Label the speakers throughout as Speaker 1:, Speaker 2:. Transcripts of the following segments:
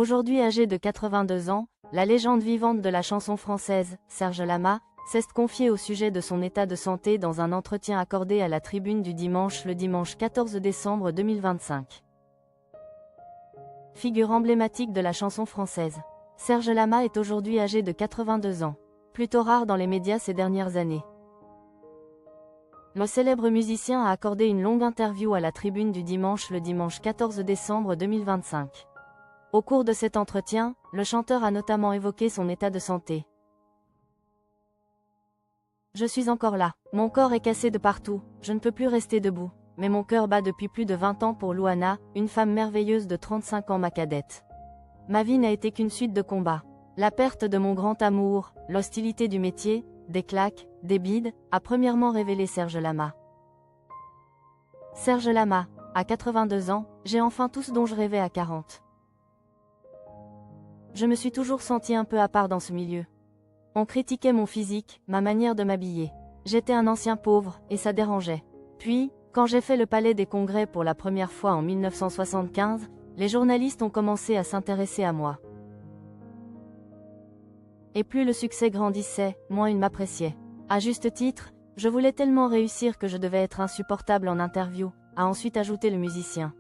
Speaker 1: Aujourd'hui âgé de 82 ans, la légende vivante de la chanson française, Serge Lama, s'est confié au sujet de son état de santé dans un entretien accordé à la Tribune du Dimanche le dimanche 14 décembre 2025. Figure emblématique de la chanson française, Serge Lama est aujourd'hui âgé de 82 ans, plutôt rare dans les médias ces dernières années. Le célèbre musicien a accordé une longue interview à la Tribune du Dimanche le dimanche 14 décembre 2025. Au cours de cet entretien, le chanteur a notamment évoqué son état de santé. Je suis encore là. Mon corps est cassé de partout, je ne peux plus rester debout. Mais mon cœur bat depuis plus de 20 ans pour Louana, une femme merveilleuse de 35 ans, ma cadette. Ma vie n'a été qu'une suite de combats. La perte de mon grand amour, l'hostilité du métier, des claques, des bides, a premièrement révélé Serge Lama. Serge Lama, à 82 ans, j'ai enfin tout ce dont je rêvais à 40. Je me suis toujours senti un peu à part dans ce milieu. On critiquait mon physique, ma manière de m'habiller. J'étais un ancien pauvre, et ça dérangeait. Puis, quand j'ai fait le Palais des Congrès pour la première fois en 1975, les journalistes ont commencé à s'intéresser à moi. Et plus le succès grandissait, moins ils m'appréciaient. À juste titre, je voulais tellement réussir que je devais être insupportable en interview, a ensuite ajouté le musicien.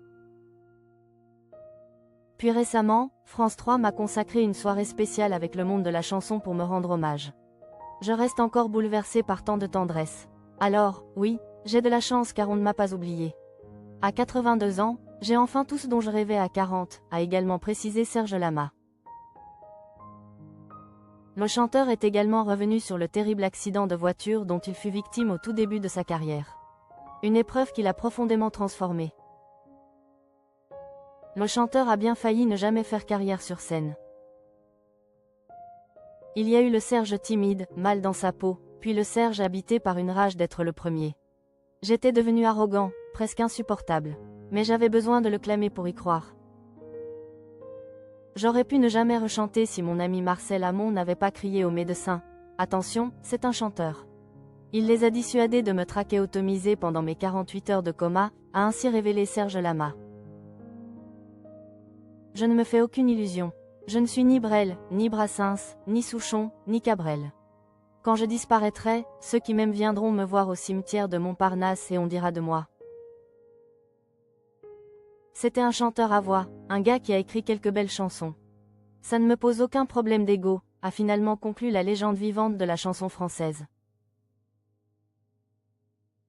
Speaker 1: Puis récemment, France 3 m'a consacré une soirée spéciale avec le monde de la chanson pour me rendre hommage. Je reste encore bouleversée par tant de tendresse. Alors, oui, j'ai de la chance car on ne m'a pas oublié. À 82 ans, j'ai enfin tout ce dont je rêvais à 40, a également précisé Serge Lama. Le chanteur est également revenu sur le terrible accident de voiture dont il fut victime au tout début de sa carrière. Une épreuve qui l'a profondément transformé. Le chanteur a bien failli ne jamais faire carrière sur scène. Il y a eu le Serge timide, mal dans sa peau, puis le Serge habité par une rage d'être le premier. J'étais devenu arrogant, presque insupportable. Mais j'avais besoin de le clamer pour y croire. J'aurais pu ne jamais rechanter si mon ami Marcel Amont n'avait pas crié aux médecins « Attention, c'est un chanteur ». Il les a dissuadés de me trachéotomiser pendant mes 48 heures de coma, a ainsi révélé Serge Lama. Je ne me fais aucune illusion. Je ne suis ni Brel, ni Brassens, ni Souchon, ni Cabrel. Quand je disparaîtrai, ceux qui m'aiment viendront me voir au cimetière de Montparnasse et on dira de moi. C'était un chanteur à voix, un gars qui a écrit quelques belles chansons. Ça ne me pose aucun problème d'ego, a finalement conclu la légende vivante de la chanson française.